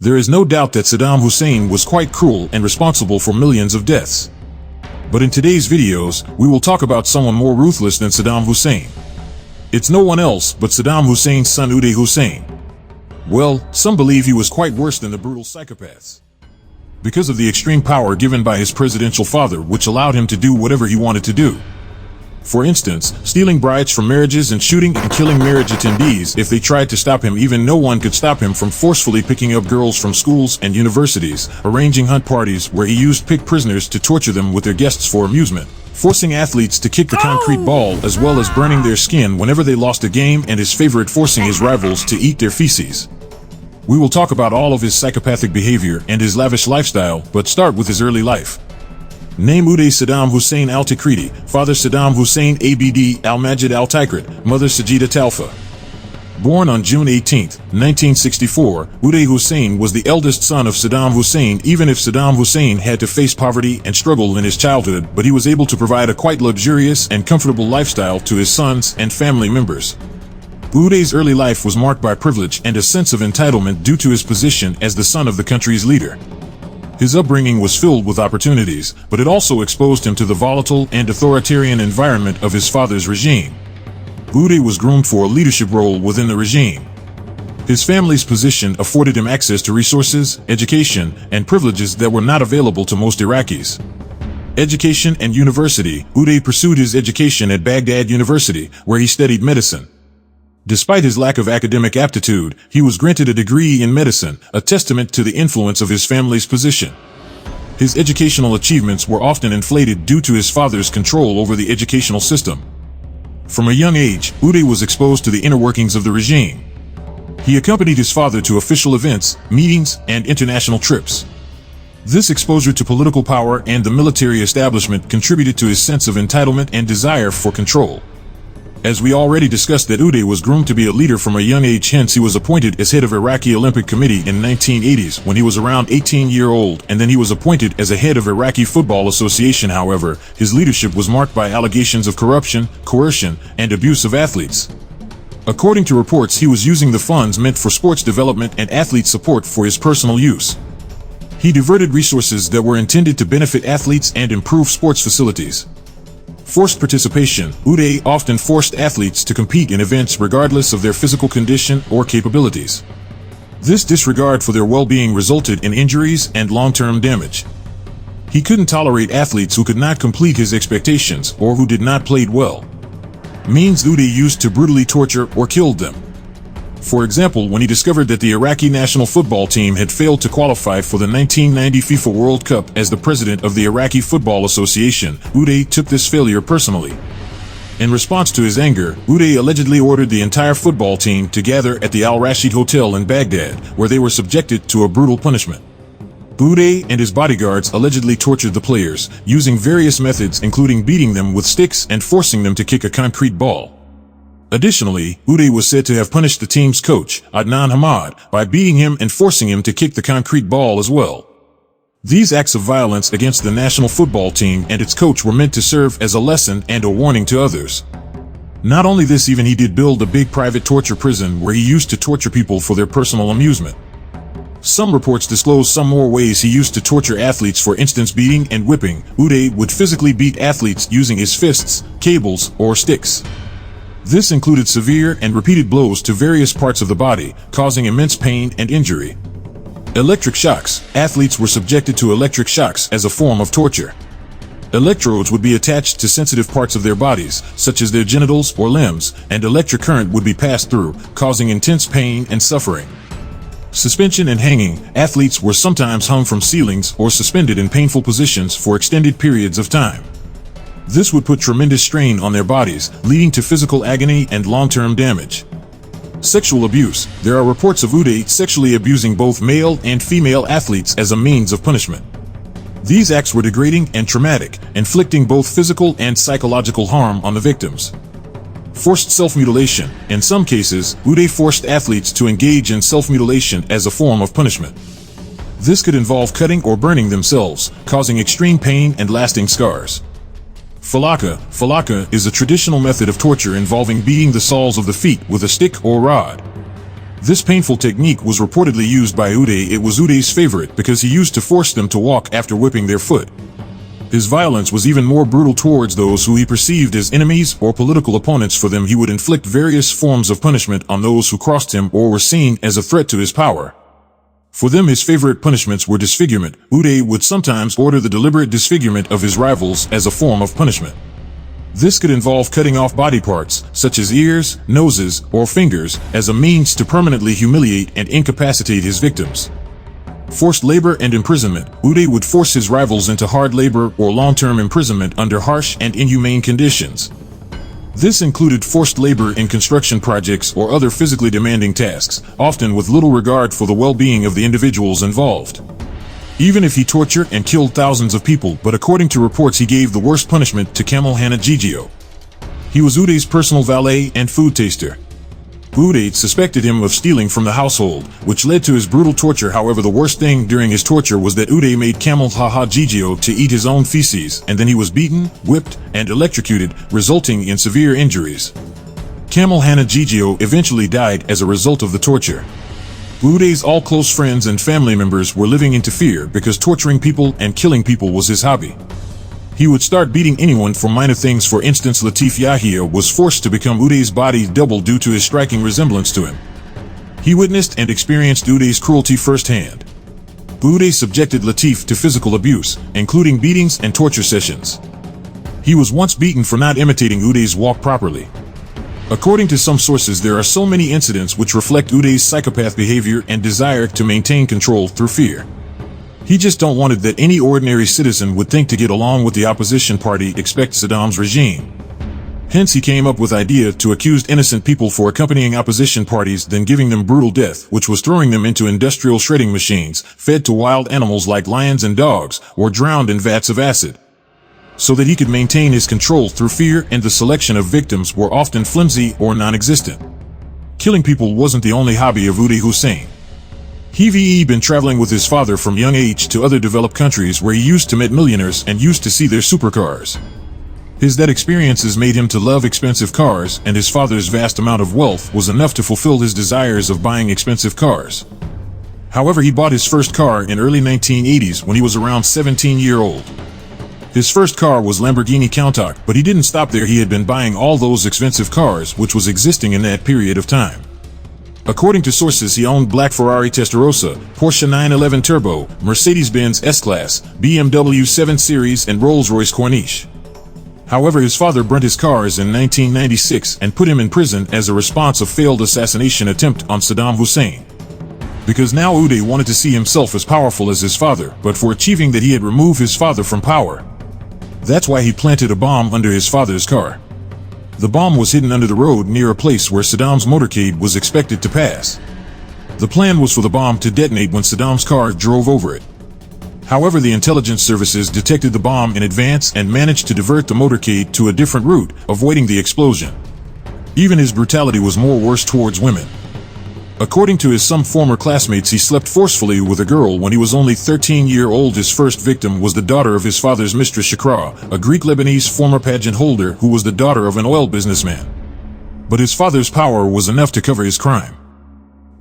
There is no doubt that Saddam Hussein was quite cruel and responsible for millions of deaths. But in today's videos, we will talk about someone more ruthless than Saddam Hussein. It's no one else but Saddam Hussein's son Uday Hussein. Well, some believe he was quite worse than the brutal psychopaths, because of the extreme power given by his presidential father, which allowed him to do whatever he wanted to do. For instance, stealing brides from marriages and shooting and killing marriage attendees if they tried to stop him. Even no one could stop him from forcefully picking up girls from schools and universities, arranging hunt parties where he used picked prisoners to torture them with their guests for amusement, forcing athletes to kick the concrete ball, as well as burning their skin whenever they lost a game, and his favorite, forcing his rivals to eat their feces. We will talk about all of his psychopathic behavior and his lavish lifestyle, but start with his early life. Name: Uday Saddam Hussein al-Tikriti, father Saddam Hussein Abd al-Majid al-Tikrit, mother Sajida Talfa. Born on June 18, 1964, Uday Hussein was the eldest son of Saddam Hussein. Even if Saddam Hussein had to face poverty and struggle in his childhood, but he was able to provide a quite luxurious and comfortable lifestyle to his sons and family members. Uday's early life was marked by privilege and a sense of entitlement due to his position as the son of the country's leader. His upbringing was filled with opportunities, but it also exposed him to the volatile and authoritarian environment of his father's regime. Uday was groomed for a leadership role within the regime. His family's position afforded him access to resources, education, and privileges that were not available to most Iraqis. Education and university: Uday pursued his education at Baghdad University, where he studied medicine. Despite his lack of academic aptitude, he was granted a degree in medicine, a testament to the influence of his family's position. His educational achievements were often inflated due to his father's control over the educational system. From a young age, Uday was exposed to the inner workings of the regime. He accompanied his father to official events, meetings, and international trips. This exposure to political power and the military establishment contributed to his sense of entitlement and desire for control. As we already discussed, that Uday was groomed to be a leader from a young age, hence he was appointed as head of Iraqi Olympic Committee in 1980s when he was around 18-year-old, and then he was appointed as a head of Iraqi Football Association. However, his leadership was marked by allegations of corruption, coercion, and abuse of athletes. According to reports, he was using the funds meant for sports development and athlete support for his personal use. He diverted resources that were intended to benefit athletes and improve sports facilities. Forced participation: Uday often forced athletes to compete in events regardless of their physical condition or capabilities. This disregard for their well-being resulted in injuries and long-term damage. He couldn't tolerate athletes who could not complete his expectations or who did not play well. Means: Uday used to brutally torture or killed them. For example, when he discovered that the Iraqi national football team had failed to qualify for the 1990 FIFA World Cup, as the president of the Iraqi Football Association, Uday took this failure personally. In response to his anger, Uday allegedly ordered the entire football team to gather at the Al Rashid Hotel in Baghdad, where they were subjected to a brutal punishment. Uday and his bodyguards allegedly tortured the players, using various methods including beating them with sticks and forcing them to kick a concrete ball. Additionally, Uday was said to have punished the team's coach, Adnan Hamad, by beating him and forcing him to kick the concrete ball as well. These acts of violence against the national football team and its coach were meant to serve as a lesson and a warning to others. Not only this, even he did build a big private torture prison where he used to torture people for their personal amusement. Some reports disclose some more ways he used to torture athletes. For instance, beating and whipping. Uday would physically beat athletes using his fists, cables, or sticks. This included severe and repeated blows to various parts of the body, causing immense pain and injury. Electric shocks. Athletes were subjected to electric shocks as a form of torture. Electrodes would be attached to sensitive parts of their bodies, such as their genitals or limbs, and electric current would be passed through, causing intense pain and suffering. Suspension and hanging. Athletes were sometimes hung from ceilings or suspended in painful positions for extended periods of time. This would put tremendous strain on their bodies, leading to physical agony and long-term damage. Sexual abuse. There are reports of Uday sexually abusing both male and female athletes as a means of punishment. These acts were degrading and traumatic, inflicting both physical and psychological harm on the victims. Forced self-mutilation. In some cases, Uday forced athletes to engage in self-mutilation as a form of punishment. This could involve cutting or burning themselves, causing extreme pain and lasting scars. Falaka. Falaka is a traditional method of torture involving beating the soles of the feet with a stick or rod. This painful technique was reportedly used by Uday. It was Uday's favorite because he used to force them to walk after whipping their foot. His violence was even more brutal towards those who he perceived as enemies or political opponents. For them, he would inflict various forms of punishment on those who crossed him or were seen as a threat to his power. For them, his favorite punishments were disfigurement. Uday would sometimes order the deliberate disfigurement of his rivals as a form of punishment. This could involve cutting off body parts, such as ears, noses, or fingers, as a means to permanently humiliate and incapacitate his victims. Forced labor and imprisonment. Uday would force his rivals into hard labor or long-term imprisonment under harsh and inhumane conditions. This included forced labor in construction projects or other physically demanding tasks, often with little regard for the well-being of the individuals involved. Even if he tortured and killed thousands of people, but according to reports he gave the worst punishment to Camel Hannah Gigio. He was Uday's personal valet and food taster. Uday suspected him of stealing from the household, which led to his brutal torture. However, the worst thing during his torture was that Uday made Camel Hannah Gigio to eat his own feces, and then he was beaten, whipped, and electrocuted, resulting in severe injuries. Camel Hannah Gigio eventually died as a result of the torture. Uday's all close friends and family members were living into fear because torturing people and killing people was his hobby. He would start beating anyone for minor things. For instance, Latif Yahya was forced to become Uday's body double due to his striking resemblance to him. He witnessed and experienced Uday's cruelty firsthand. Uday subjected Latif to physical abuse, including beatings and torture sessions. He was once beaten for not imitating Uday's walk properly. According to some sources, there are so many incidents which reflect Uday's psychopath behavior and desire to maintain control through fear. He just don't want it that any ordinary citizen would think to get along with the opposition party expect Saddam's regime. Hence he came up with the idea to accuse innocent people for accompanying opposition parties, then giving them brutal death, which was throwing them into industrial shredding machines, fed to wild animals like lions and dogs, or drowned in vats of acid. So that he could maintain his control through fear, and the selection of victims were often flimsy or non-existent. Killing people wasn't the only hobby of Uday Hussein. He'd been traveling with his father from young age to other developed countries where he used to meet millionaires and used to see their supercars. His experiences made him to love expensive cars, and his father's vast amount of wealth was enough to fulfill his desires of buying expensive cars. However, he bought his first car in early 1980s when he was around 17-year-old. His first car was Lamborghini Countach, but he didn't stop there. He had been buying all those expensive cars which was existing in that period of time. According to sources, he owned black Ferrari Testarossa, Porsche 911 Turbo, Mercedes-Benz S-Class, BMW 7 Series, and Rolls-Royce Corniche. However, his father burnt his cars in 1996 and put him in prison as a response of failed assassination attempt on Saddam Hussein. Because now Uday wanted to see himself as powerful as his father, but for achieving that he had removed his father from power. That's why he planted a bomb under his father's car. The bomb was hidden under the road near a place where Saddam's motorcade was expected to pass. The plan was for the bomb to detonate when Saddam's car drove over it. However, the intelligence services detected the bomb in advance and managed to divert the motorcade to a different route, avoiding the explosion. Even his brutality was more worse towards women. According to some former classmates, he slept forcefully with a girl when he was only 13-year-old. His first victim was the daughter of his father's mistress Shakra, a Greek-Lebanese former pageant holder who was the daughter of an oil businessman. But his father's power was enough to cover his crime.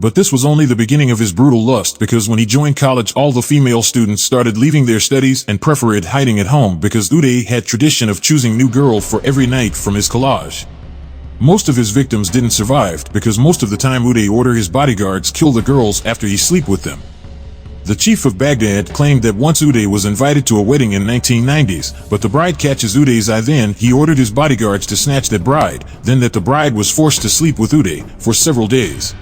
But this was only the beginning of his brutal lust, because when he joined college, all the female students started leaving their studies and preferred hiding at home, because Uday had tradition of choosing new girl for every night from his collage. Most of his victims didn't survive, because most of the time Uday ordered his bodyguards kill the girls after he sleep with them. The chief of Baghdad claimed that once Uday was invited to a wedding in 1990s, but the bride catches Uday's eye. Then he ordered his bodyguards to snatch that bride, then that the bride was forced to sleep with Uday for several days.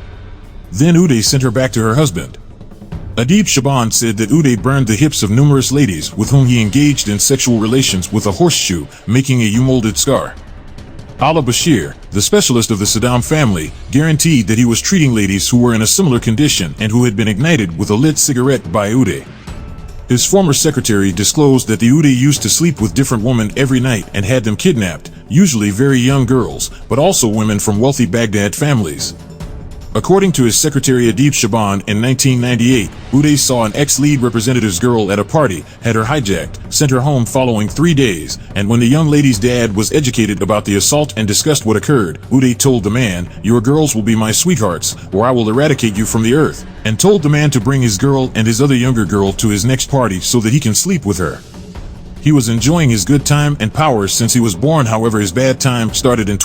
Then Uday sent her back to her husband. Adib Shaban said that Uday burned the hips of numerous ladies with whom he engaged in sexual relations with a horseshoe, making a U-molded scar. Allah Bashir, the specialist of the Saddam family, guaranteed that he was treating ladies who were in a similar condition and who had been ignited with a lit cigarette by Uday. His former secretary disclosed that the Uday used to sleep with different women every night and had them kidnapped, usually very young girls, but also women from wealthy Baghdad families. According to his secretary Adib Shaban in 1998, Uday saw an ex-lead representative's girl at a party, had her hijacked, sent her home following 3 days, and when the young lady's dad was educated about the assault and discussed what occurred, Uday told the man, "Your girls will be my sweethearts, or I will eradicate you from the earth," and told the man to bring his girl and his other younger girl to his next party so that he can sleep with her. He was enjoying his good time and power since he was born. However, his bad time started in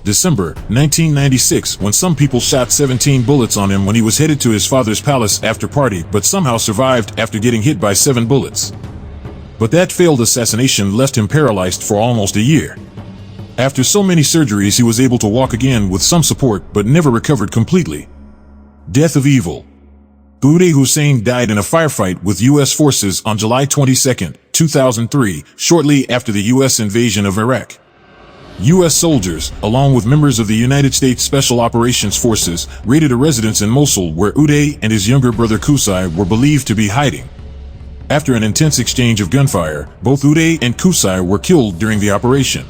December 1996, when some people shot 17 bullets on him when he was headed to his father's palace after party, but somehow survived after getting hit by 7 bullets. But that failed assassination left him paralyzed for almost a year. After so many surgeries, he was able to walk again with some support, but never recovered completely. Death of evil. Uday Hussein died in a firefight with U.S. forces on July 22, 2003, shortly after the U.S. invasion of Iraq. U.S. soldiers, along with members of the United States Special Operations Forces, raided a residence in Mosul where Uday and his younger brother Qusay were believed to be hiding. After an intense exchange of gunfire, both Uday and Qusay were killed during the operation.